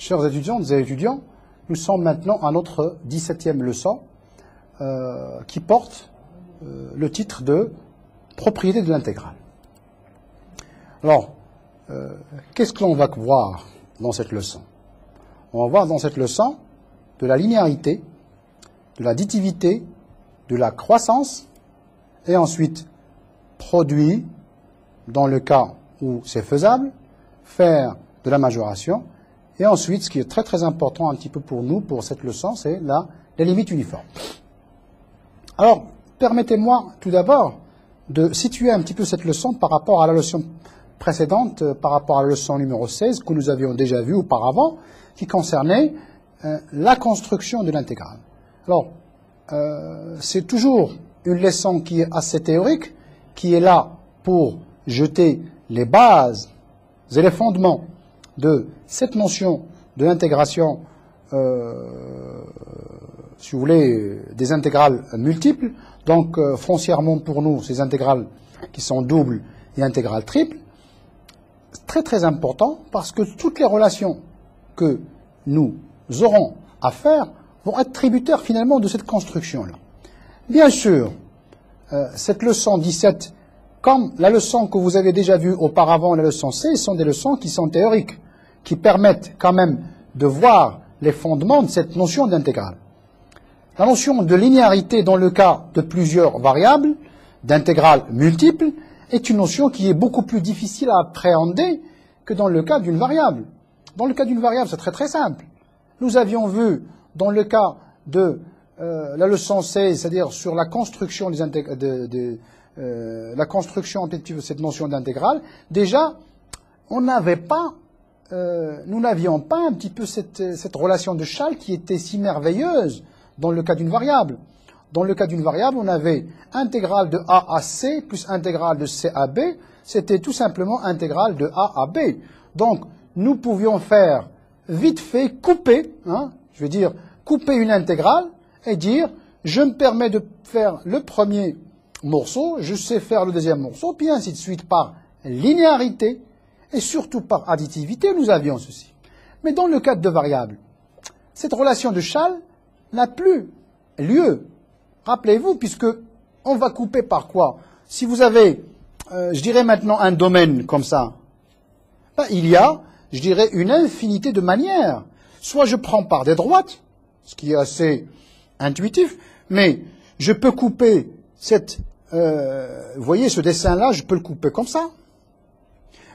Chers étudiantes et étudiants, nous sommes maintenant à notre 17e leçon qui porte le titre de propriété de l'intégrale. Alors, qu'est-ce que l'on va voir dans cette leçon? On va voir dans cette leçon de la linéarité, de l'additivité, de la croissance, et ensuite produit, dans le cas où c'est faisable, faire de la majoration, et ensuite, ce qui est très très important un petit peu pour nous, pour cette leçon, c'est les limites uniformes. Alors, permettez-moi tout d'abord de situer un petit peu cette leçon par rapport à la leçon précédente, par rapport à la leçon numéro 16, que nous avions déjà vue auparavant, qui concernait la construction de l'intégrale. Alors, c'est toujours une leçon qui est assez théorique, qui est là pour jeter les bases et les fondements de cette notion de l'intégration, si vous voulez, des intégrales multiples. Donc, foncièrement pour nous, ces intégrales qui sont doubles et intégrales triples, c'est très très important parce que toutes les relations que nous aurons à faire vont être tributaires finalement de cette construction-là. Bien sûr, cette leçon 17, comme la leçon que vous avez déjà vue auparavant, la leçon 16, sont des leçons qui sont théoriques, qui permettent quand même de voir les fondements de cette notion d'intégrale. La notion de linéarité dans le cas de plusieurs variables, d'intégrales multiples, est une notion qui est beaucoup plus difficile à appréhender que dans le cas d'une variable. Dans le cas d'une variable, c'est très très simple. Nous avions vu, dans le cas de la leçon 16, c'est-à-dire sur la construction la construction de cette notion d'intégrale, déjà, nous n'avions pas un petit peu cette relation de Schall qui était si merveilleuse dans le cas d'une variable. Dans le cas d'une variable, on avait intégrale de A à C plus intégrale de C à B. C'était tout simplement intégrale de A à B. Donc, nous pouvions faire vite fait couper, couper une intégrale et dire, je me permets de faire le premier morceau, je sais faire le deuxième morceau, puis ainsi de suite par linéarité et surtout par additivité, nous avions ceci. Mais dans le cas de variables, cette relation de Schall n'a plus lieu. Rappelez-vous, puisque on va couper par quoi? Si vous avez, je dirais maintenant un domaine comme ça, il y a, je dirais, une infinité de manières. Soit je prends par des droites, ce qui est assez intuitif, mais je peux couper vous voyez ce dessin-là, je peux le couper comme ça.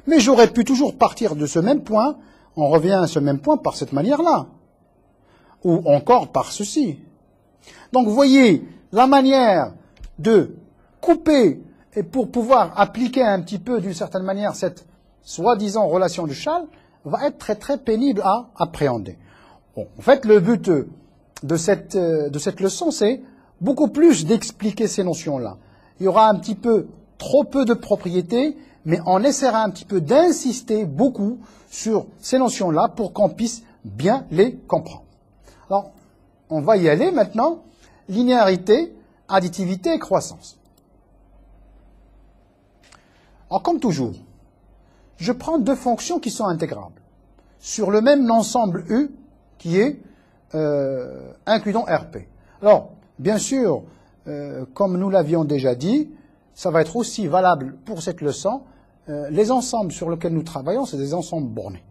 Mais j'aurais pu toujours partir de ce même point, on revient à ce même point par cette manière-là. Ou encore par ceci. Donc vous voyez, la manière de couper, et pour pouvoir appliquer un petit peu d'une certaine manière cette soi-disant relation de Schall, va être très très pénible à appréhender. Bon, en fait, le but de cette leçon, c'est beaucoup plus d'expliquer ces notions-là. Il y aura un petit peu trop peu de propriétés, mais on essaiera un petit peu d'insister beaucoup sur ces notions-là pour qu'on puisse bien les comprendre. Alors, on va y aller maintenant. Linéarité, additivité et croissance. Alors, comme toujours, je prends deux fonctions qui sont intégrables sur le même ensemble U qui est incluant RP. Alors, bien sûr, comme nous l'avions déjà dit, ça va être aussi valable pour cette leçon. Les ensembles sur lesquels nous travaillons, c'est des ensembles bornés.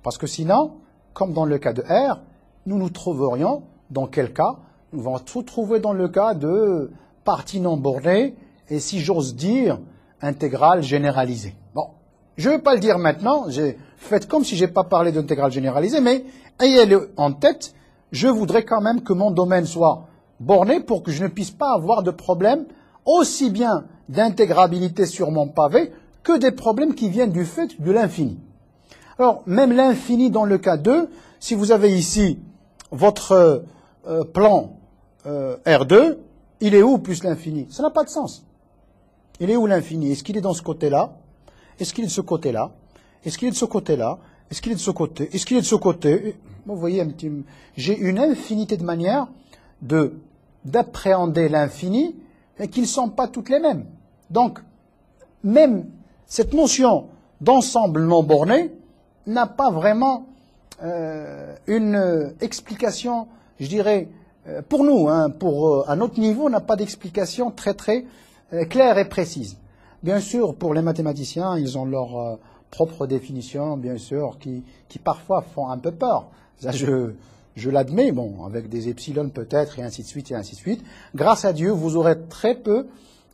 Parce que sinon, comme dans le cas de R, nous nous trouverions dans quel cas? Nous allons tout trouver dans le cas de parties non bornées et, si j'ose dire, intégrale généralisée. Bon, je ne vais pas le dire maintenant, faites comme si je n'ai pas parlé d'intégrale généralisée, mais ayez-le en tête, je voudrais quand même que mon domaine soit borné pour que je ne puisse pas avoir de problème aussi bien d'intégrabilité sur mon pavé que des problèmes qui viennent du fait de l'infini. Alors, même l'infini dans le cas 2, si vous avez ici votre plan R2, il est où plus l'infini? Ça n'a pas de sens. Il est où l'infini? Est-ce qu'il est dans ce côté-là? Est-ce qu'il est de ce côté-là? Est-ce qu'il est de ce côté-là? Est-ce qu'il est de ce côté? Est-ce qu'il est de ce côté? Vous voyez, j'ai une infinité de manières d'appréhender l'infini, et qui ne sont pas toutes les mêmes. Donc, même cette notion d'ensemble non borné n'a pas vraiment une explication, je dirais, pour nous, hein, à notre niveau, on n'a pas d'explication très claire et précise. Bien sûr, pour les mathématiciens, ils ont leur propre définition, bien sûr, qui parfois font un peu peur. Ça, je l'admets, bon, avec des epsilon peut-être, et ainsi de suite, et ainsi de suite. Grâce à Dieu, vous aurez très peu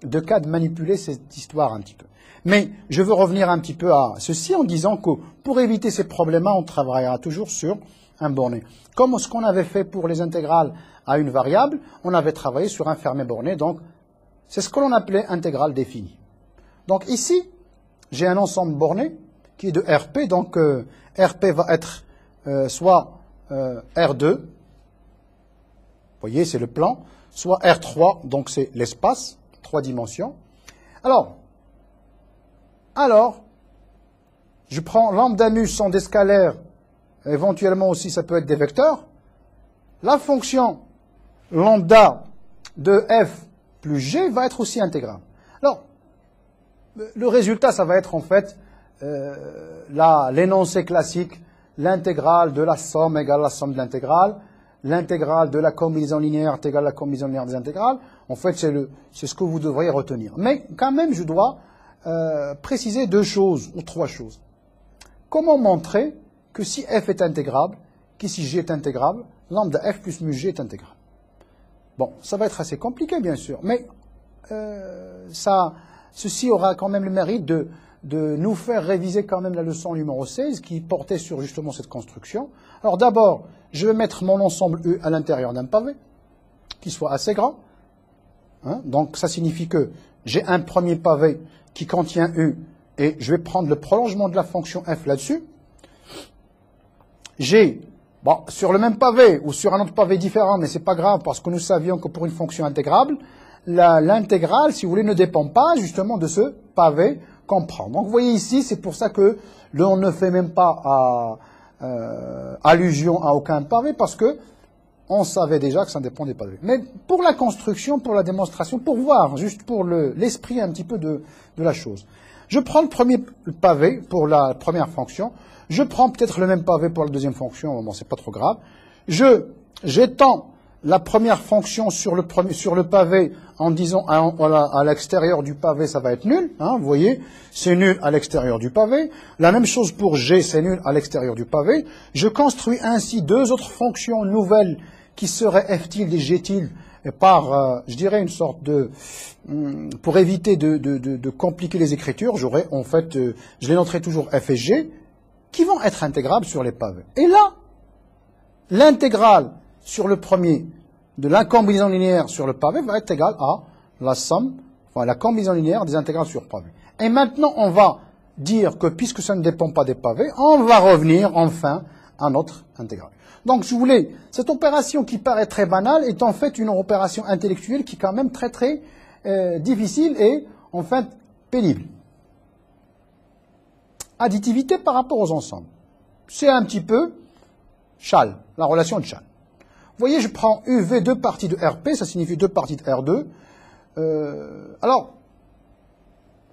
de cas de manipuler cette histoire un petit peu. Mais je veux revenir un petit peu à ceci en disant que pour éviter ces problèmes-là, on travaillera toujours sur un borné. Comme ce qu'on avait fait pour les intégrales à une variable, on avait travaillé sur un fermé borné, donc c'est ce que l'on appelait intégrale définie. Donc ici, j'ai un ensemble borné qui est de RP, donc RP va être soit R2, vous voyez, c'est le plan, soit R3, donc c'est l'espace, 3 dimensions. Alors, je prends lambda mu sans des scalaires, éventuellement aussi ça peut être des vecteurs. La fonction lambda de f plus g va être aussi intégrale. Alors, le résultat, ça va être en fait l'énoncé classique, l'intégrale de la somme égale la somme de l'intégrale, l'intégrale de la combinaison linéaire est égale à la combinaison linéaire des intégrales. En fait, c'est ce que vous devriez retenir. Mais quand même, je dois préciser 2 choses ou 3 choses. Comment montrer que si f est intégrable, que si g est intégrable, lambda f plus mu g est intégrable? Bon, ça va être assez compliqué, bien sûr, mais ceci aura quand même le mérite de nous faire réviser quand même la leçon numéro 16 qui portait sur justement cette construction. Alors d'abord, je vais mettre mon ensemble U à l'intérieur d'un pavé, qui soit assez grand. Hein, donc ça signifie que j'ai un premier pavé qui contient U, et je vais prendre le prolongement de la fonction f là-dessus. J'ai, bon, sur le même pavé ou sur un autre pavé différent, mais c'est pas grave parce que nous savions que pour une fonction intégrable, l'intégrale, si vous voulez, ne dépend pas justement de ce pavé qu'on prend. Donc vous voyez ici, c'est pour ça que l'on ne fait même pas allusion à aucun pavé parce que on savait déjà que ça dépend des pavés. Mais pour la construction, pour la démonstration, pour voir, juste pour l'esprit un petit peu de la chose. Je prends le premier pavé pour la première fonction. Je prends peut-être le même pavé pour la deuxième fonction. Bon, c'est pas trop grave. J'étends la première fonction sur le pavé en disant à l'extérieur du pavé, ça va être nul. Hein, vous voyez, c'est nul à l'extérieur du pavé. La même chose pour G, c'est nul à l'extérieur du pavé. Je construis ainsi 2 autres fonctions nouvelles qui seraient f tilde et g tilde par, je dirais, une sorte de... pour éviter de compliquer les écritures, j'aurais en fait, je les noterai toujours f et g, qui vont être intégrables sur les pavés. Et là, l'intégrale sur le premier de la combinaison linéaire sur le pavé va être égale à la somme, enfin la combinaison linéaire des intégrales sur pavé. Et maintenant, on va dire que puisque ça ne dépend pas des pavés, on va revenir enfin à notre intégrale. Donc, si vous voulez, cette opération qui paraît très banale est en fait une opération intellectuelle qui est quand même très difficile et en fait pénible. Additivité par rapport aux ensembles. C'est un petit peu Schall, la relation de Schall. Vous voyez, je prends UV 2 parties de RP, ça signifie 2 parties de R2. Alors,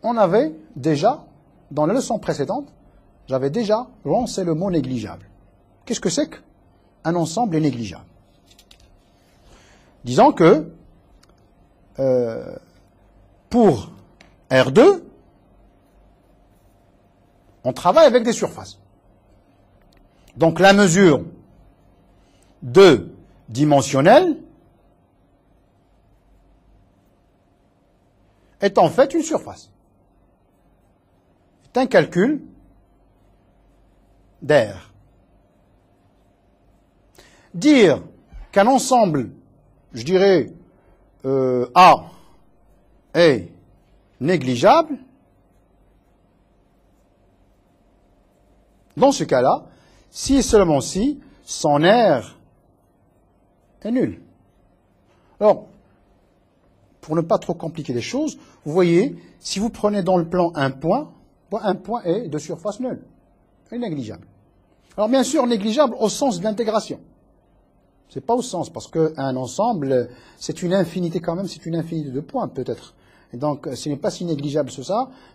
on avait déjà, dans la leçon précédente, j'avais déjà lancé le mot négligeable. Qu'est-ce que c'est qu'un ensemble est négligeable? Disons que pour R2, on travaille avec des surfaces. Donc la mesure 2-dimensionnelle est en fait une surface. C'est un calcul d'air. Dire qu'un ensemble, je dirais, A est négligeable, dans ce cas-là, si et seulement si, son R est nul. Alors, pour ne pas trop compliquer les choses, vous voyez, si vous prenez dans le plan un point est de surface nulle, est négligeable. Alors bien sûr, négligeable au sens de l'intégration. C'est pas au sens, parce qu'un ensemble, c'est une infinité quand même, c'est une infinité de points peut-être. Et donc, ce n'est pas si négligeable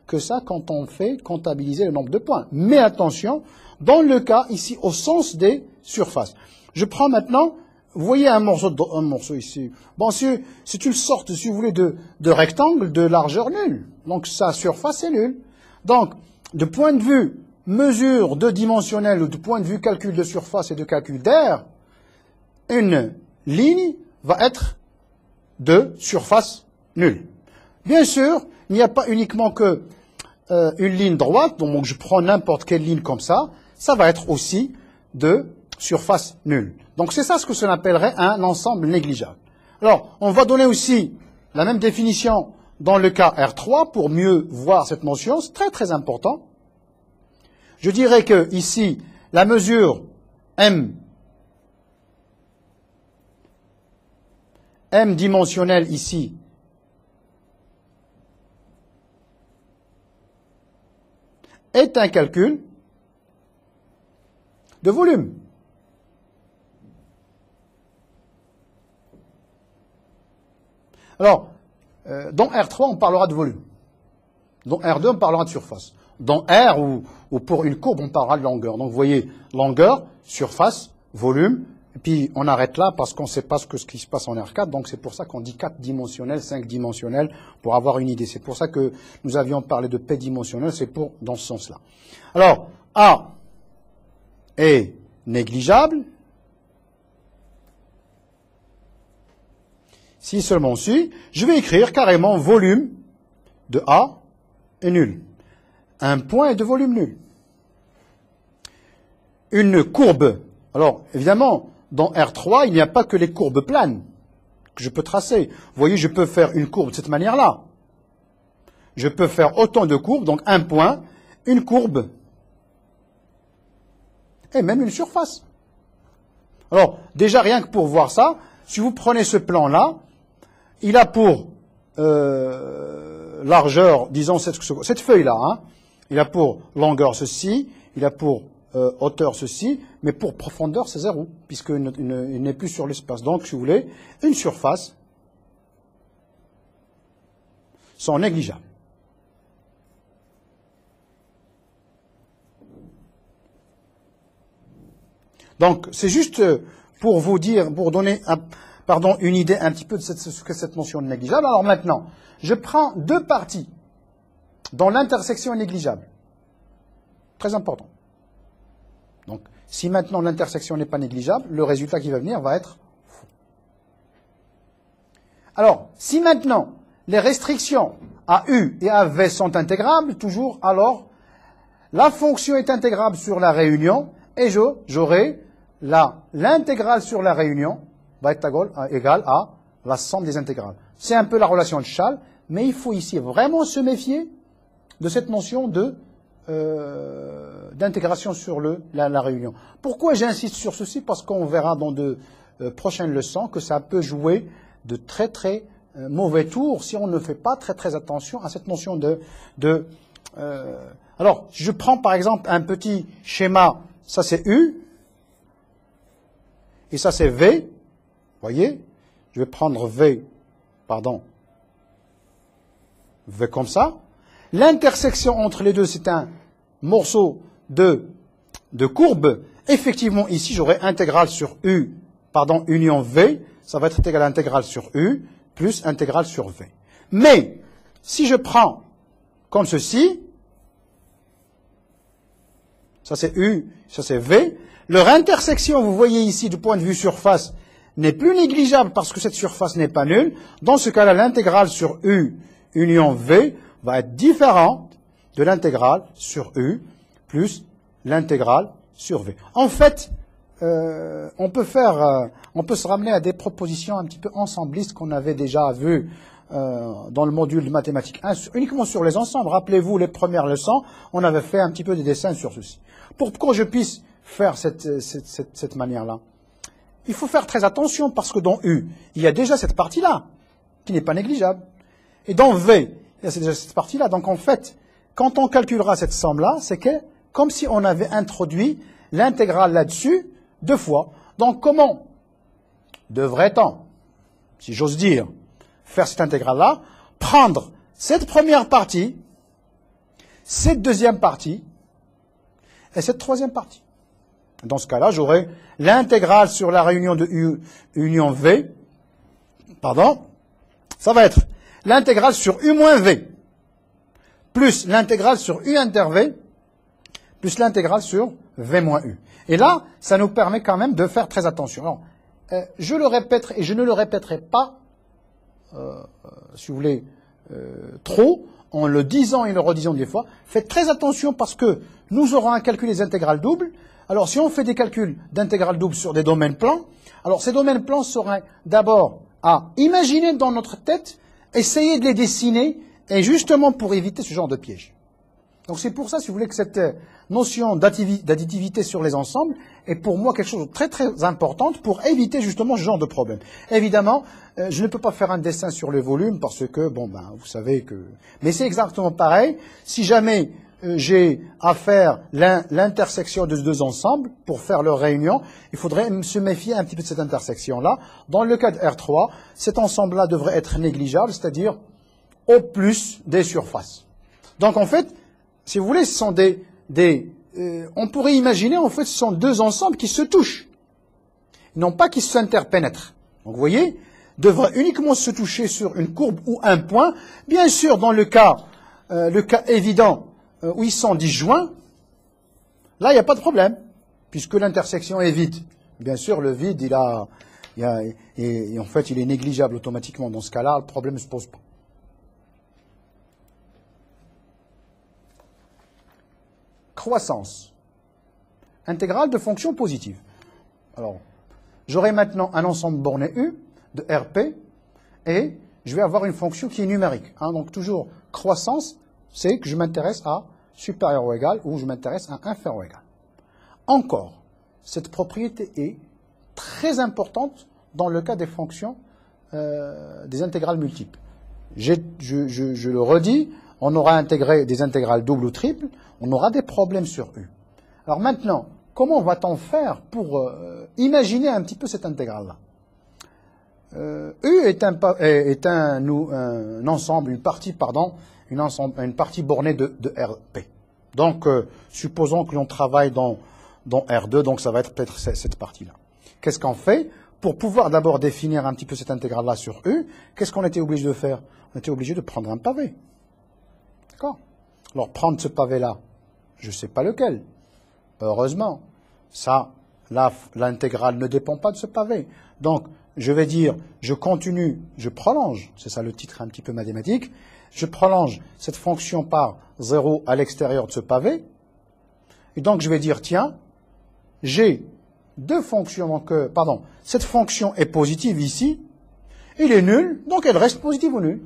que ça quand on fait comptabiliser le nombre de points. Mais attention, dans le cas ici, au sens des surfaces. Je prends maintenant, vous voyez un morceau ici. Bon, c'est une sorte, si vous voulez, de rectangle de largeur nulle. Donc, sa surface est nulle. Donc, de point de vue mesure de dimensionnel ou de point de vue calcul de surface et de calcul d'air, une ligne va être de surface nulle. Bien sûr, il n'y a pas uniquement que une ligne droite, donc je prends n'importe quelle ligne comme ça va être aussi de surface nulle. Donc c'est ça ce que l'on appellerait un ensemble négligeable. Alors, on va donner aussi la même définition dans le cas R3 pour mieux voir cette notion, c'est très très important. Je dirais que ici, la mesure M dimensionnelle ici est un calcul de volume. Alors, dans R3, on parlera de volume. Dans R2, on parlera de surface. Dans R, ou pour une courbe, on parlera de longueur. Donc, vous voyez, longueur, surface, volume, et puis on arrête là parce qu'on ne sait pas ce qui se passe en R4. Donc, c'est pour ça qu'on dit 4 dimensionnel, 5 dimensionnel, pour avoir une idée. C'est pour ça que nous avions parlé de P dimensionnel, c'est dans ce sens-là. Alors, A est négligeable, si seulement si, je vais écrire carrément volume de A est nul. Un point est de volume nul. Une courbe. Alors, évidemment, dans R3, il n'y a pas que les courbes planes que je peux tracer. Vous voyez, je peux faire une courbe de cette manière-là. Je peux faire autant de courbes, donc un point, une courbe, et même une surface. Alors, déjà, rien que pour voir ça, si vous prenez ce plan-là, il a pour largeur, disons, cette feuille-là, hein, il a pour longueur ceci, il a pour hauteur ceci, mais pour profondeur, c'est 0, puisqu'il n'est plus sur l'espace. Donc, si vous voulez, une surface sont négligeables. Donc, c'est juste pour vous dire, pour donner une idée un petit peu de ce que cette notion de négligeable. Alors maintenant, je prends deux parties dont l'intersection est négligeable. Très important. Donc, si maintenant l'intersection n'est pas négligeable, le résultat qui va venir va être faux. Alors, si maintenant les restrictions à U et à V sont intégrables, toujours, alors la fonction est intégrable sur la réunion et j'aurai l'intégrale sur la réunion va être égale à la somme des intégrales. C'est un peu la relation de Schall, mais il faut ici vraiment se méfier de cette notion d'intégration sur la réunion. Pourquoi j'insiste sur ceci? Parce qu'on verra dans de prochaines leçons que ça peut jouer de très très mauvais tours si on ne fait pas très très attention à cette notion Alors, je prends par exemple un petit schéma, ça c'est U, et ça c'est V, voyez, je vais prendre V comme ça. L'intersection entre les deux, c'est un morceau de courbe. Effectivement, ici, j'aurai intégrale sur U, union V, ça va être égal à intégrale sur U, plus intégrale sur V. Mais, si je prends comme ceci, ça c'est U, ça c'est V, leur intersection, vous voyez ici, du point de vue surface, n'est plus négligeable parce que cette surface n'est pas nulle. Dans ce cas-là, l'intégrale sur U union V va être différente de l'intégrale sur U plus l'intégrale sur V. En fait, on peut se ramener à des propositions un petit peu ensemblistes qu'on avait déjà vues dans le module de mathématiques 1, uniquement sur les ensembles. Rappelez-vous, les premières leçons, on avait fait un petit peu des dessins sur ceci. Pour que je puisse faire cette manière-là, il faut faire très attention parce que dans U, il y a déjà cette partie-là, qui n'est pas négligeable. Et dans V, il y a déjà cette partie-là. Donc en fait, quand on calculera cette somme-là, c'est comme si on avait introduit l'intégrale là-dessus 2 fois. Donc comment devrait-on, si j'ose dire, faire cette intégrale-là, prendre cette première partie, cette deuxième partie et cette troisième partie. Dans ce cas-là, j'aurai l'intégrale sur la réunion de U union V, ça va être l'intégrale sur U moins V, plus l'intégrale sur U inter V, plus l'intégrale sur V moins U. Et là, ça nous permet quand même de faire très attention. Alors, je le répète et je ne le répéterai pas, si vous voulez, trop, en le disant et le redisant des fois. Faites très attention parce que nous aurons à calculer des intégrales doubles. Alors, si on fait des calculs d'intégrales doubles sur des domaines plans, alors ces domaines plans seraient d'abord à imaginer dans notre tête, essayer de les dessiner, et justement pour éviter ce genre de piège. Donc c'est pour ça, si vous voulez, que cette notion d'additivité sur les ensembles est pour moi quelque chose de très très importante pour éviter justement ce genre de problème. Évidemment, je ne peux pas faire un dessin sur le volume parce que, bon ben, vous savez que... Mais c'est exactement pareil. Si jamais j'ai à faire l'intersection de deux ensembles pour faire leur réunion, il faudrait se méfier un petit peu de cette intersection-là. Dans le cas de R3, cet ensemble-là devrait être négligeable, c'est-à-dire au plus des surfaces. Donc en fait, si vous voulez, ce sont on pourrait imaginer, en fait, ce sont deux ensembles qui se touchent, non pas qui s'interpénètrent. Donc vous voyez, devraient uniquement se toucher sur une courbe ou un point. Bien sûr, dans le cas évident où ils sont disjoints, là, il n'y a pas de problème, puisque l'intersection est vide. Bien sûr, le vide, en fait, il est négligeable automatiquement. Dans ce cas-là, le problème ne se pose pas. Croissance. Intégrale de fonctions positives. Alors, j'aurai maintenant un ensemble borné U de RP et je vais avoir une fonction qui est numérique. Donc toujours, croissance, c'est que je m'intéresse à supérieur ou égal ou je m'intéresse à inférieur ou égal. Encore, cette propriété est très importante dans le cas des fonctions des intégrales multiples. Je le redis, on aura intégré des intégrales doubles ou triples, on aura des problèmes sur U. Alors maintenant, comment va-t-on faire pour imaginer un petit peu cette intégrale-là? U est un ensemble, une partie bornée de RP. Donc, supposons que l'on travaille dans R2, donc ça va être peut-être cette partie-là. Qu'est-ce qu'on fait? Pour pouvoir d'abord définir un petit peu cette intégrale-là sur U, qu'est-ce qu'on était obligé de faire? On était obligé de prendre un pavé. D'accord? Alors, prendre ce pavé-là, je ne sais pas lequel. Heureusement, ça, l'intégrale ne dépend pas de ce pavé. Donc, je vais dire, je continue, je prolonge, c'est ça le titre un petit peu mathématique, je prolonge cette fonction par 0 à l'extérieur de ce pavé, et donc je vais dire, tiens, j'ai deux fonctions, donc, cette fonction est positive ici, il est nul, donc elle reste positive ou nulle.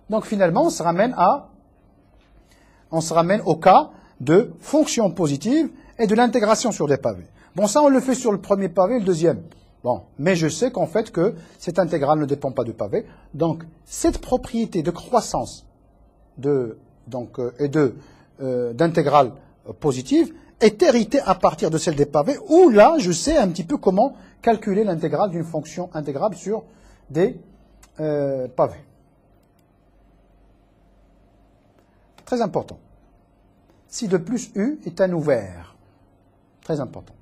Donc finalement, on se ramène au cas de fonctions positives et de l'intégration sur des pavés. Bon, ça, on le fait sur le premier pavé et le deuxième. Bon, mais je sais qu'en fait que cette intégrale ne dépend pas du pavé. Donc, cette propriété de croissance d'intégrale positive est héritée à partir de celle des pavés, où là, je sais un petit peu comment calculer l'intégrale d'une fonction intégrable sur des pavés. Très important. Si de plus U est un ouvert. Très important.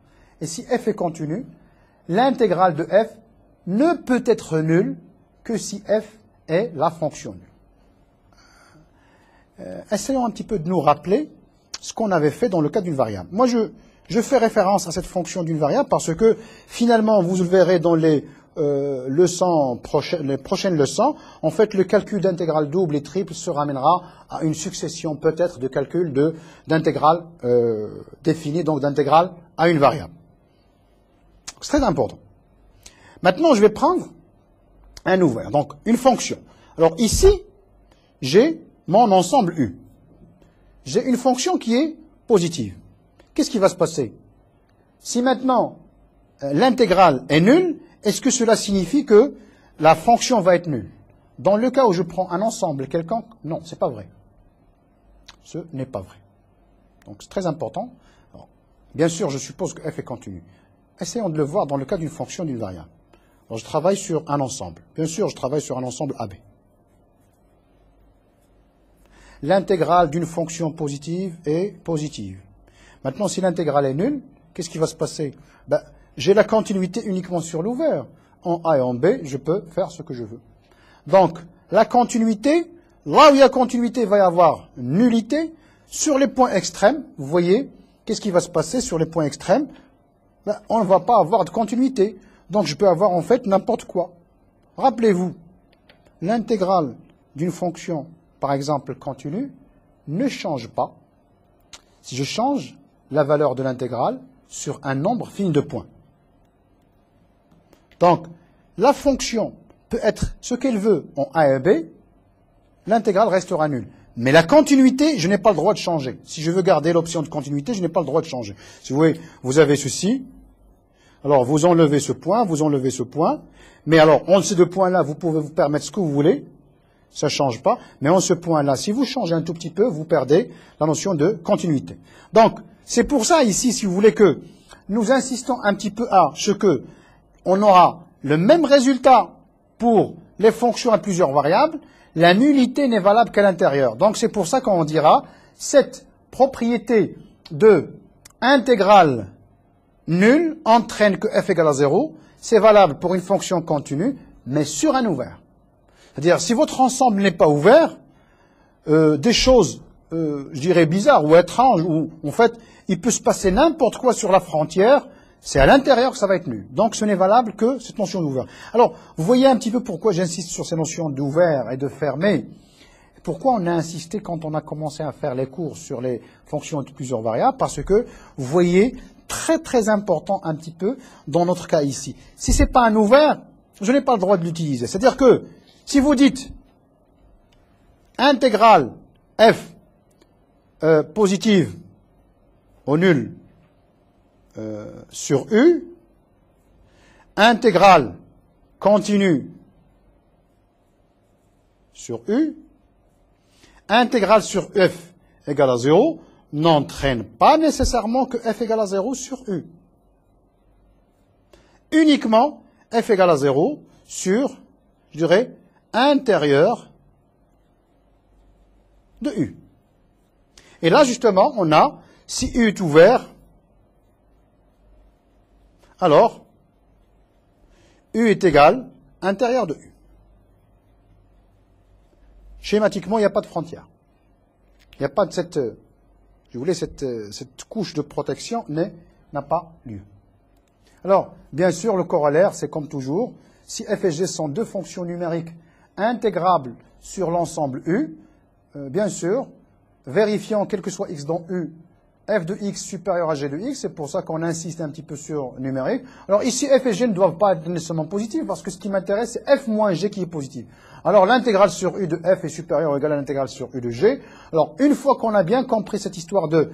Et si f est continu, l'intégrale de f ne peut être nulle que si f est la fonction nulle. Essayons un petit peu de nous rappeler ce qu'on avait fait dans le cas d'une variable. Moi, je fais référence à cette fonction d'une variable parce que, finalement, vous verrez dans les prochaines leçons, en fait, le calcul d'intégrale double et triple se ramènera à une succession peut-être de calculs d'intégrales définies, donc d'intégrales à une variable. C'est très important. Maintenant, je vais prendre un ouvert, donc une fonction. Alors ici, j'ai mon ensemble U. J'ai une fonction qui est positive. Qu'est-ce qui va se passer? Si maintenant l'intégrale est nulle, est-ce que cela signifie que la fonction va être nulle? Dans le cas où je prends un ensemble quelconque, non, c'est pas vrai. Ce n'est pas vrai. Donc c'est très important. Alors, bien sûr, je suppose que f est continu. Essayons de le voir dans le cas d'une fonction d'une variable. Alors, je travaille sur un ensemble. Bien sûr, je travaille sur un ensemble AB. l'intégrale d'une fonction positive est positive. Maintenant, si l'intégrale est nulle, qu'est-ce qui va se passer? Ben, j'ai la continuité uniquement sur l'ouvert. En A et en B, je peux faire ce que je veux. Donc, la continuité, là où il y a continuité, il va y avoir nullité. Sur les points extrêmes, vous voyez, qu'est-ce qui va se passer sur les points extrêmes? Ben, on ne va pas avoir de continuité. Donc, je peux avoir en fait n'importe quoi. Rappelez-vous, l'intégrale d'une fonction, par exemple continue, ne change pas si je change la valeur de l'intégrale sur un nombre fini de points. Donc, la fonction peut être ce qu'elle veut en A et B, l'intégrale restera nulle. Mais la continuité, je n'ai pas le droit de changer. Si je veux garder l'option de continuité, je n'ai pas le droit de changer. Si vous voyez, vous avez ceci, alors vous enlevez ce point, mais alors, en ces deux points-là, vous pouvez vous permettre ce que vous voulez, ça ne change pas, mais en ce point-là, si vous changez un tout petit peu, vous perdez la notion de continuité. Donc, c'est pour ça ici, si vous voulez, que nous insistons un petit peu à ce que on aura le même résultat pour les fonctions à plusieurs variables, la nullité n'est valable qu'à l'intérieur. Donc, c'est pour ça qu'on dira, cette propriété de intégrale nulle entraîne que f égale à 0, c'est valable pour une fonction continue, mais sur un ouvert. C'est-à-dire, si votre ensemble n'est pas ouvert, des choses, je dirais, bizarres ou étranges, ou en fait, il peut se passer n'importe quoi sur la frontière, c'est à l'intérieur que ça va être nul. Donc, ce n'est valable que cette notion d'ouvert. Alors, vous voyez un petit peu pourquoi j'insiste sur ces notions d'ouvert et de fermé. Pourquoi on a insisté quand on a commencé à faire les cours sur les fonctions de plusieurs variables? Parce que, vous voyez, très très important un petit peu dans notre cas ici. Si ce n'est pas un ouvert, je n'ai pas le droit de l'utiliser. C'est-à-dire que, si vous dites intégrale f positive au nul sur u, intégrale continue sur u, intégrale sur f égale à 0, n'entraîne pas nécessairement que f égale à 0 sur u. Uniquement f égale à 0 sur, je dirais, intérieur de U. Et là, justement, on a, si U est ouvert, alors, U est égal intérieur de U. Schématiquement, il n'y a pas de frontière. Il n'y a pas de cette, je voulais cette couche de protection n'a pas lieu. Alors, bien sûr, le corollaire, c'est comme toujours, si f et g sont deux fonctions numériques intégrables sur l'ensemble U, bien sûr, vérifiant quel que soit x dans U, f de x supérieur à g de x, c'est pour ça qu'on insiste un petit peu sur numérique. Alors ici, f et g ne doivent pas être nécessairement positifs, parce que ce qui m'intéresse, c'est f moins g qui est positif. Alors l'intégrale sur U de f est supérieure ou égale à l'intégrale sur U de g. Alors une fois qu'on a bien compris cette histoire de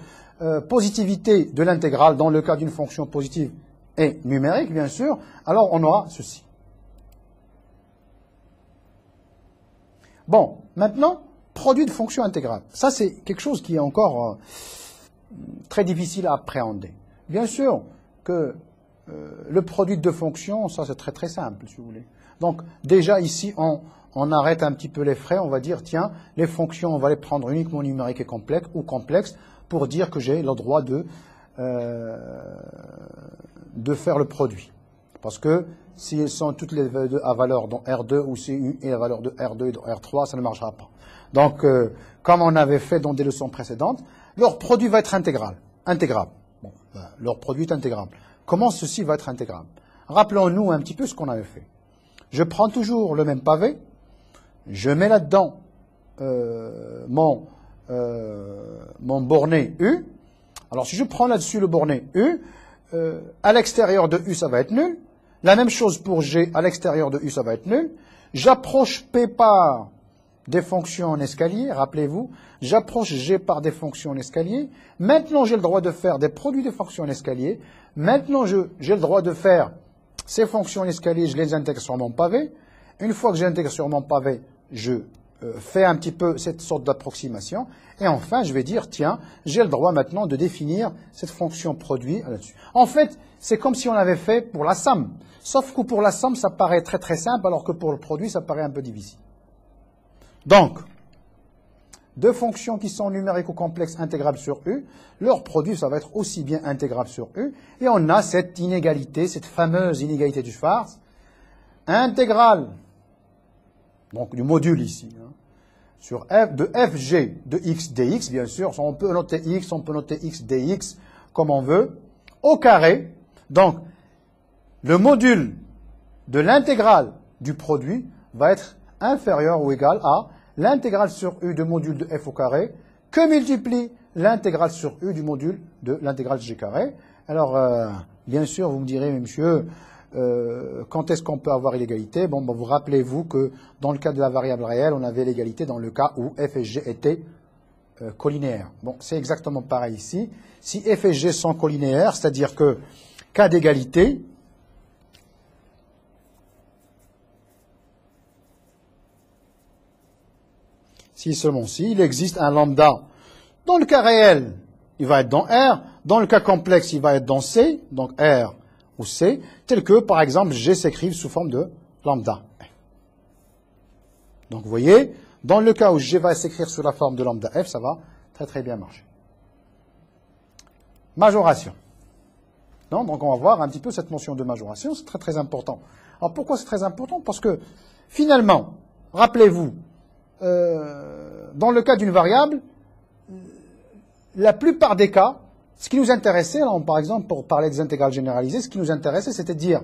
positivité de l'intégrale dans le cas d'une fonction positive et numérique, bien sûr, alors on aura ceci. Bon, maintenant, produit de fonction intégrale. Ça, c'est quelque chose qui est encore très difficile à appréhender. Bien sûr que le produit de fonctions, ça c'est très très simple, si vous voulez. Donc, déjà ici, on arrête un petit peu les frais, on va dire, tiens, les fonctions, on va les prendre uniquement numériques et complexes pour dire que j'ai le droit de faire le produit. Parce que si elles sont toutes les deux à valeur dans R2 ou si U est à valeur de R2 et de R3, ça ne marchera pas. Donc, comme on avait fait dans des leçons précédentes, leur produit va être intégrable. Bon, leur produit est intégrable. Comment ceci va être intégrable? Rappelons-nous un petit peu ce qu'on avait fait. Je prends toujours le même pavé, je mets là-dedans mon borné U. Alors, si je prends là-dessus le borné U, à l'extérieur de U, ça va être nul. La même chose pour G, à l'extérieur de U, ça va être nul. J'approche P par des fonctions en escalier, rappelez-vous. J'approche G par des fonctions en escalier. Maintenant, j'ai le droit de faire des produits de fonctions en escalier. Maintenant, j'ai le droit de faire ces fonctions en escalier, je les intègre sur mon pavé. Une fois que j'intègre sur mon pavé, je fais un petit peu cette sorte d'approximation. Et enfin, je vais dire, tiens, j'ai le droit maintenant de définir cette fonction produit là-dessus. En fait, c'est comme si on avait fait pour la somme. Sauf que pour la somme, ça paraît très très simple, alors que pour le produit, ça paraît un peu difficile. Donc, deux fonctions qui sont numériques ou complexes intégrables sur U, leur produit, ça va être aussi bien intégrable sur U. Et on a cette inégalité, cette fameuse inégalité du Schwarz, intégrale, donc du module ici, hein, sur f de fg de x dx, bien sûr, on peut noter x, on peut noter x dx, comme on veut, au carré. Donc, le module de l'intégrale du produit va être inférieur ou égal à l'intégrale sur U de module de f au carré que multiplie l'intégrale sur U du module de l'intégrale g carré. Alors, bien sûr, vous me direz, mais monsieur, quand est-ce qu'on peut avoir l'égalité? Bon, vous rappelez-vous que dans le cas de la variable réelle, on avait l'égalité dans le cas où f et g étaient collinéaires. Bon, c'est exactement pareil ici. Si f et g sont collinéaires, c'est-à-dire que cas d'égalité, si seulement si, il existe un lambda. Dans le cas réel, il va être dans R. Dans le cas complexe, il va être dans C, donc R ou C, tel que, par exemple, G s'écrive sous forme de lambda. Donc, vous voyez, dans le cas où G va s'écrire sous la forme de lambda F, ça va très très bien marcher. Majoration. Non, donc, on va voir un petit peu cette notion de majoration, c'est très très important. Alors, pourquoi c'est très important? Parce que, finalement, rappelez-vous, dans le cas d'une variable, la plupart des cas, ce qui nous intéressait, alors, par exemple, pour parler des intégrales généralisées, ce qui nous intéressait, c'était de dire,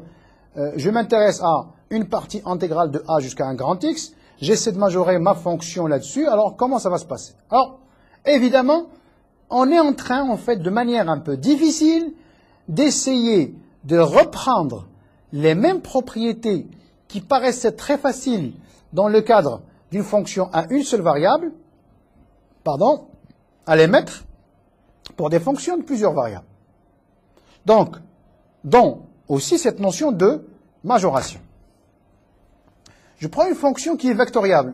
je m'intéresse à une partie intégrale de A jusqu'à un grand X, j'essaie de majorer ma fonction là-dessus, alors comment ça va se passer? Alors, évidemment, on est en train, en fait, de manière un peu difficile, d'essayer de reprendre les mêmes propriétés qui paraissaient très faciles dans le cadre d'une fonction à une seule variable, à les mettre pour des fonctions de plusieurs variables. Donc, dont aussi cette notion de majoration. Je prends une fonction qui est vectorielle,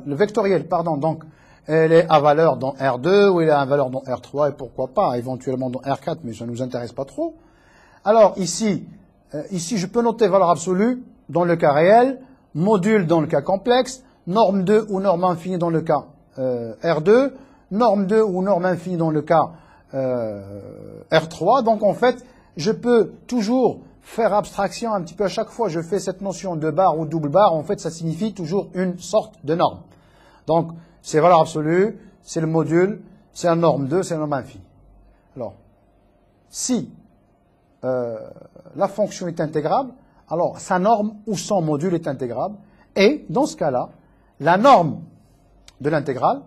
donc elle est à valeur dans R2, ou elle est à valeur dans R3, et pourquoi pas, éventuellement dans R4, mais ça ne nous intéresse pas trop. Alors, ici, je peux noter valeur absolue dans le cas réel, module dans le cas complexe, norme 2 ou norme infinie dans le cas R2, norme 2 ou norme infinie dans le cas R3. Donc en fait, je peux toujours faire abstraction un petit peu à chaque fois. Je fais cette notion de barre ou double barre. En fait, ça signifie toujours une sorte de norme. Donc, c'est valeur absolue, c'est le module, c'est la norme 2, c'est la norme infinie. Alors, si la fonction est intégrable, alors sa norme ou son module est intégrable. Et dans ce cas-là, la norme de l'intégrale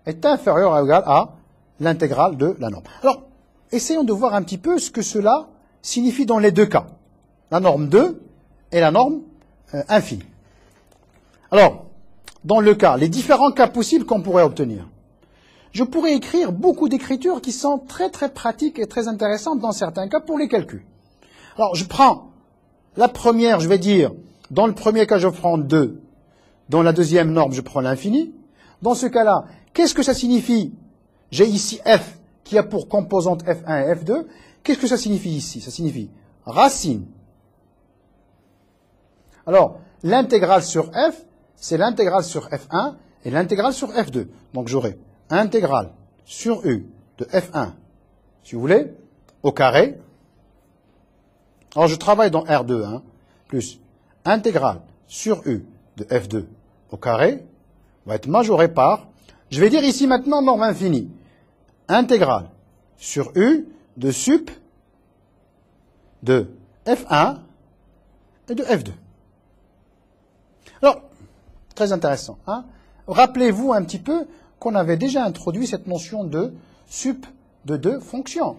est inférieure ou égale à l'intégrale de la norme. Alors, essayons de voir un petit peu ce que cela signifie dans les deux cas. La norme 2 et la norme infinie. Alors, dans le cas, les différents cas possibles qu'on pourrait obtenir. Je pourrais écrire beaucoup d'écritures qui sont très très pratiques et très intéressantes dans certains cas pour les calculs. Alors, je prends la première, je vais dire, dans le premier cas, je prends 2. Dans la deuxième norme, je prends l'infini. Dans ce cas-là, qu'est-ce que ça signifie? J'ai ici f qui a pour composante f1 et f2. Qu'est-ce que ça signifie ici? Ça signifie racine. Alors, l'intégrale sur f, c'est l'intégrale sur f1 et l'intégrale sur f2. Donc, j'aurai intégrale sur u de f1, si vous voulez, au carré. Alors, je travaille dans R2, plus intégrale sur u de f2 au carré va être majoré par, je vais dire ici maintenant norme infinie, intégrale sur u de sup de f1 et de f2. Alors, très intéressant. Rappelez-vous un petit peu qu'on avait déjà introduit cette notion de sup de deux fonctions.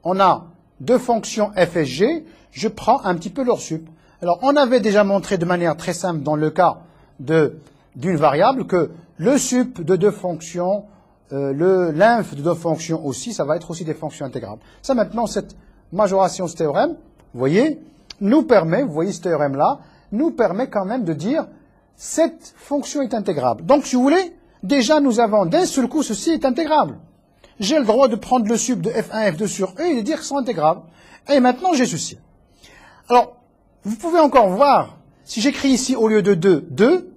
On a deux fonctions f et g, je prends un petit peu leur sup. Alors, on avait déjà montré de manière très simple dans le cas d'une variable que le sup de deux fonctions, l'inf de deux fonctions aussi, ça va être aussi des fonctions intégrables. Ça maintenant, cette majoration, ce théorème, vous voyez, nous permet, vous voyez ce théorème-là, nous permet quand même de dire cette fonction est intégrable. Donc, si vous voulez, déjà nous avons d'un seul coup, ceci est intégrable. J'ai le droit de prendre le sup de f1, f2 sur e et de dire qu'ils sont intégrables. Et maintenant, j'ai ceci. Alors, vous pouvez encore voir, si j'écris ici au lieu de 2,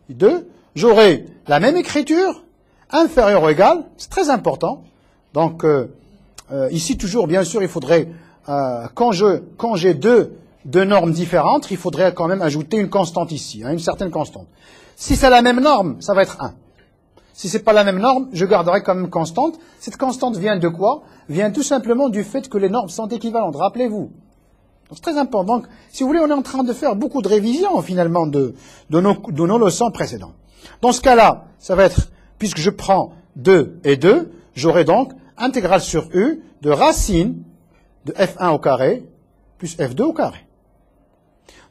2, j'aurai la même écriture, inférieur ou égal, c'est très important. Donc, ici, toujours, bien sûr, il faudrait, quand j'ai deux normes différentes, il faudrait quand même ajouter une constante ici, hein, une certaine constante. Si c'est la même norme, ça va être 1. Si c'est pas la même norme, je garderai quand même constante. Cette constante vient de quoi? Vient tout simplement du fait que les normes sont équivalentes. Rappelez-vous. C'est très important. Donc, si vous voulez, on est en train de faire beaucoup de révisions, finalement, de nos leçons précédentes. Dans ce cas-là, ça va être, puisque je prends 2 et 2, j'aurai donc intégrale sur U de racine de f1 au carré plus f2 au carré.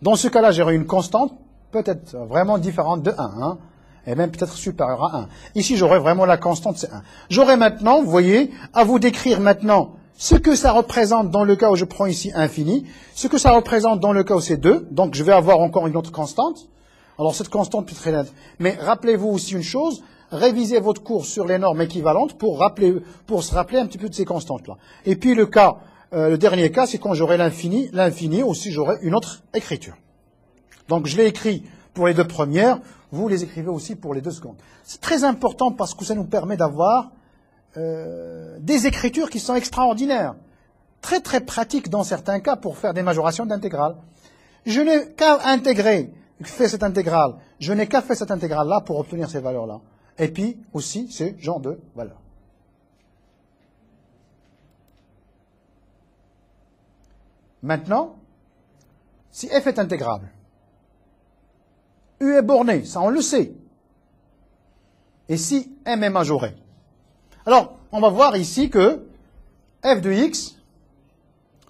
Dans ce cas-là, j'aurai une constante peut-être vraiment différente de 1, hein, et même peut-être supérieure à 1. Ici, j'aurai vraiment la constante, c'est 1. J'aurai maintenant, vous voyez, à vous décrire maintenant ce que ça représente dans le cas où je prends ici infini, ce que ça représente dans le cas où c'est 2, donc je vais avoir encore une autre constante. Alors cette constante peut être très nette. Mais rappelez-vous aussi une chose, révisez votre cours sur les normes équivalentes pour se rappeler un petit peu de ces constantes-là. Et puis le dernier cas, c'est quand j'aurai l'infini. L'infini aussi, j'aurai une autre écriture. Donc je l'ai écrit pour les deux premières, vous les écrivez aussi pour les deux secondes. C'est très important parce que ça nous permet d'avoir des écritures qui sont extraordinaires, très très pratiques dans certains cas pour faire des majorations d'intégrales. Je n'ai qu'à faire cette intégrale, je n'ai qu'à faire cette intégrale-là pour obtenir ces valeurs-là. Et puis aussi ce genre de valeurs. Maintenant, si f est intégrable, u est borné, ça on le sait. Et si m est majoré. Alors, on va voir ici que f de x,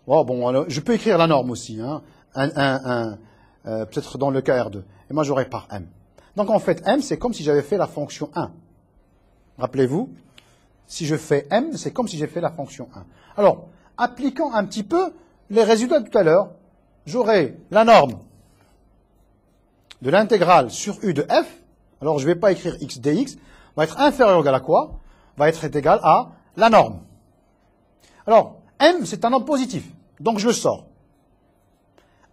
alors, je peux écrire la norme aussi, hein, peut-être dans le cas R2, est majoré par m. Donc en fait, m, c'est comme si j'avais fait la fonction 1. Rappelez-vous, si je fais m, c'est comme si j'ai fait la fonction 1. Alors, appliquant un petit peu les résultats de tout à l'heure, j'aurai la norme de l'intégrale sur u de f. Alors, je ne vais pas écrire x dx, va être inférieur ou égal à quoi? Va être égal à la norme. Alors, m, c'est un nombre positif, donc je le sors.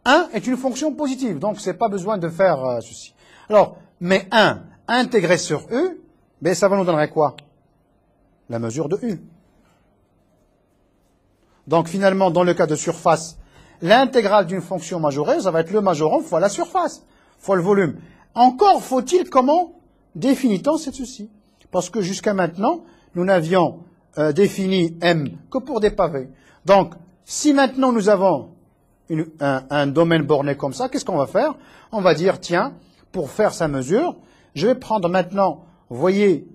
1 est une fonction positive, donc c'est pas besoin de faire ceci. Alors, mais 1 intégré sur u, ben ça va nous donner quoi? La mesure de u. Donc finalement, dans le cas de surface, l'intégrale d'une fonction majorée, ça va être le majorant fois la surface, fois le volume. Encore faut-il comment définit-on ceci? Parce que jusqu'à maintenant, nous n'avions défini m que pour des pavés. Donc, si maintenant nous avons un domaine borné comme ça, qu'est-ce qu'on va faire? On va dire, tiens, pour faire sa mesure, je vais prendre maintenant, vous voyez,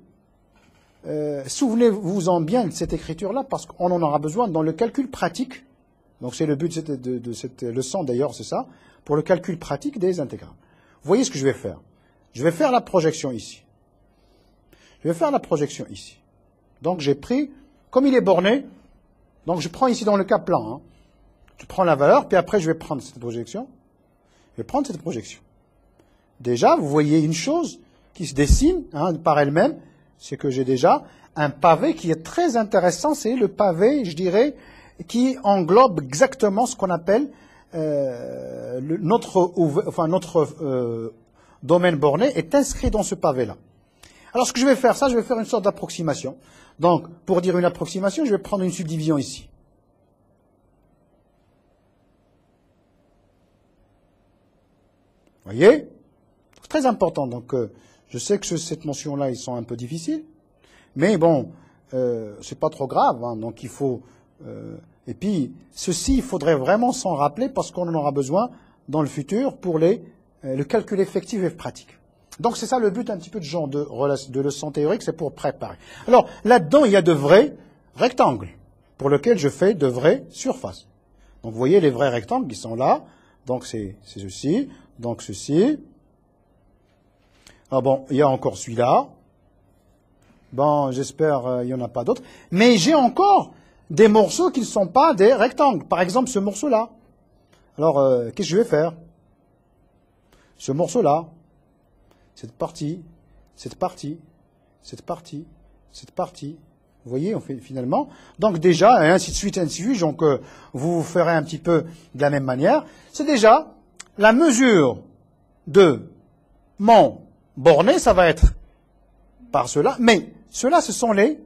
souvenez-vous-en bien de cette écriture-là, parce qu'on en aura besoin dans le calcul pratique. Donc c'est le but de cette leçon d'ailleurs, c'est ça, pour le calcul pratique des intégrales. Vous voyez ce que je vais faire? Je vais faire la projection ici. Je vais faire la projection ici. Donc j'ai pris, comme il est borné, donc je prends ici dans le cas plan, hein, je prends la valeur, puis après je vais prendre cette projection. Je vais prendre cette projection. Déjà, vous voyez une chose qui se dessine hein, par elle-même, c'est que j'ai déjà un pavé qui est très intéressant, c'est le pavé, je dirais, qui englobe exactement ce qu'on appelle notre domaine borné est inscrit dans ce pavé-là. Alors ce que je vais faire, je vais faire une sorte d'approximation. Donc, pour dire une approximation, je vais prendre une subdivision ici. Vous voyez? C'est très important. Donc, je sais que cette notion-là, ils sont un peu difficiles. Mais bon, c'est pas trop grave. Hein, donc, il faut... et puis, ceci, il faudrait vraiment s'en rappeler parce qu'on en aura besoin dans le futur pour le calcul effectif et pratique. Donc, c'est ça le but un petit peu de genre de leçon théorique, c'est pour préparer. Alors, là-dedans, il y a de vrais rectangles pour lesquels je fais de vraies surfaces. Donc, vous voyez les vrais rectangles qui sont là. Donc, c'est ceci. Donc, ceci. Ah bon, il y a encore celui-là. Bon, j'espère il n'y en a pas d'autres. Mais j'ai encore des morceaux qui ne sont pas des rectangles. Par exemple, ce morceau-là. Alors, qu'est-ce que je vais faire? Ce morceau-là, cette partie, cette partie, cette partie, cette partie. Vous voyez, on fait finalement. Donc déjà, et ainsi de suite, ainsi de suite. Donc, vous ferez un petit peu de la même manière. C'est déjà la mesure de mon borné, ça va être par cela. Mais Ceux-là, ce sont les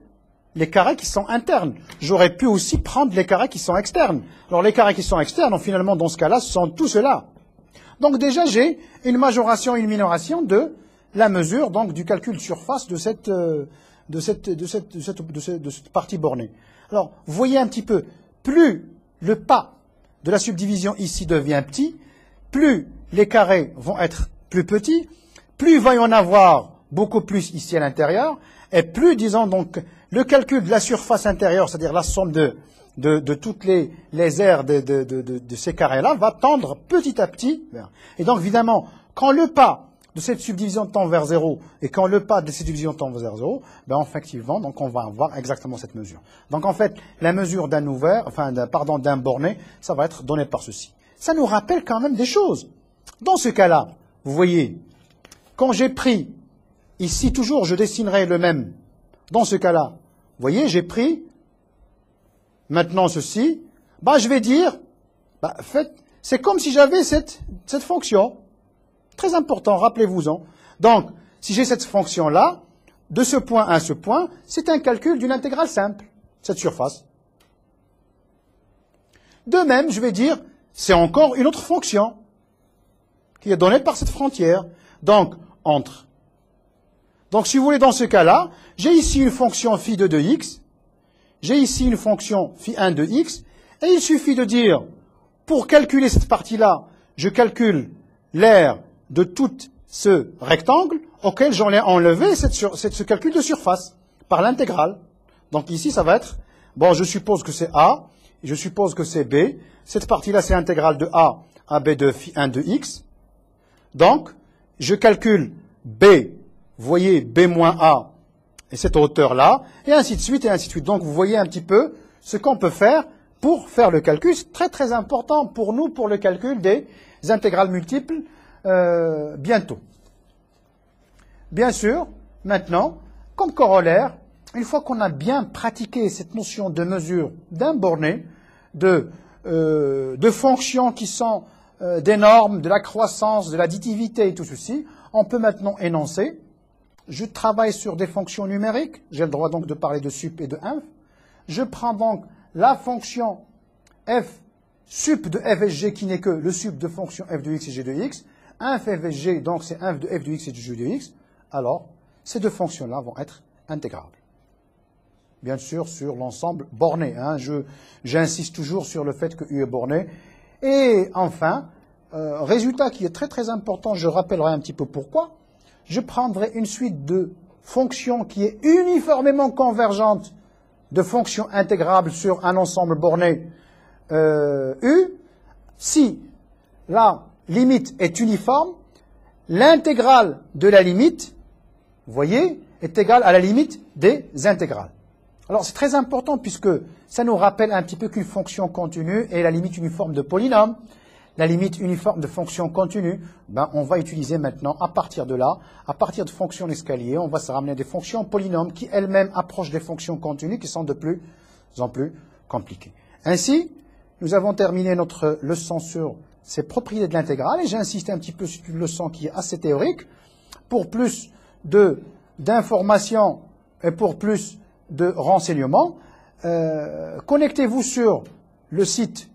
carrés qui sont internes. J'aurais pu aussi prendre les carrés qui sont externes. Alors les carrés qui sont externes, finalement, dans ce cas-là, ce sont tous ceux-là. Donc déjà, j'ai une majoration et une minoration de la mesure, donc du calcul de surface de cette partie bornée. Alors, vous voyez un petit peu, plus le pas de la subdivision ici devient petit, plus les carrés vont être plus petits, plus il va y en avoir beaucoup plus ici à l'intérieur, et plus, disons donc, le calcul de la surface intérieure, c'est-à-dire la somme de toutes les aires de ces carrés-là, va tendre petit à petit vers. Et donc, évidemment, quand le pas de cette subdivision tend vers 0 et quand le pas de cette division tend vers 0, ben effectivement, donc on va avoir exactement cette mesure. Donc en fait, la mesure d'un ouvert, d'un borné, ça va être donné par ceci. Ça nous rappelle quand même des choses. Dans ce cas-là, vous voyez, quand j'ai pris, ici toujours je dessinerai le même. Dans ce cas-là, vous voyez, j'ai pris maintenant ceci, bah je vais dire, c'est comme si j'avais cette fonction. Très important, rappelez-vous-en. Donc, si j'ai cette fonction-là, de ce point à ce point, c'est un calcul d'une intégrale simple, cette surface. De même, je vais dire, c'est encore une autre fonction qui est donnée par cette frontière. Donc, entre. Donc, si vous voulez, dans ce cas-là, j'ai ici une fonction phi de x, j'ai ici une fonction phi1 de x, et il suffit de dire, pour calculer cette partie-là, je calcule l'aire de tout ce rectangle auquel j'en ai enlevé ce calcul de surface par l'intégrale. Donc ici, ça va être, bon, je suppose que c'est A, et je suppose que c'est B. Cette partie-là, c'est l'intégrale de A à B de phi1 de x. Donc, je calcule B, vous voyez, B moins A, et cette hauteur-là, et ainsi de suite, et ainsi de suite. Donc, vous voyez un petit peu ce qu'on peut faire pour faire le calcul. C'est très, très important pour nous, pour le calcul des intégrales multiples, bientôt. Bien sûr, maintenant, comme corollaire, une fois qu'on a bien pratiqué cette notion de mesure d'un borné, de fonctions qui sont des normes, de la croissance, de l'additivité et tout ceci, on peut maintenant énoncer. Je travaille sur des fonctions numériques, j'ai le droit donc de parler de sup et de inf. Je prends donc la fonction f sup de f et g qui n'est que le sup de fonction f de x et g de x. Inf f et g, donc c'est inf de f de x et de g de x. Alors, ces deux fonctions-là vont être intégrables. Bien sûr, sur l'ensemble borné. J'insiste toujours sur le fait que U est borné. Et enfin, résultat qui est très très important, je rappellerai un petit peu pourquoi. Je prendrai une suite de fonctions qui est uniformément convergente de fonctions intégrables sur un ensemble borné U. Si la limite est uniforme, l'intégrale de la limite, vous voyez, est égale à la limite des intégrales. Alors c'est très important puisque ça nous rappelle un petit peu qu'une fonction continue est la limite uniforme de polynôme. La limite uniforme de fonction continue, on va utiliser maintenant, à partir de là, à partir de fonctions d'escalier, on va se ramener à des fonctions polynômes qui elles-mêmes approchent des fonctions continues qui sont de plus en plus compliquées. Ainsi, nous avons terminé notre leçon sur ces propriétés de l'intégrale et j'ai insisté un petit peu sur une leçon qui est assez théorique. Pour plus d'informations et pour plus de renseignements, connectez-vous sur le site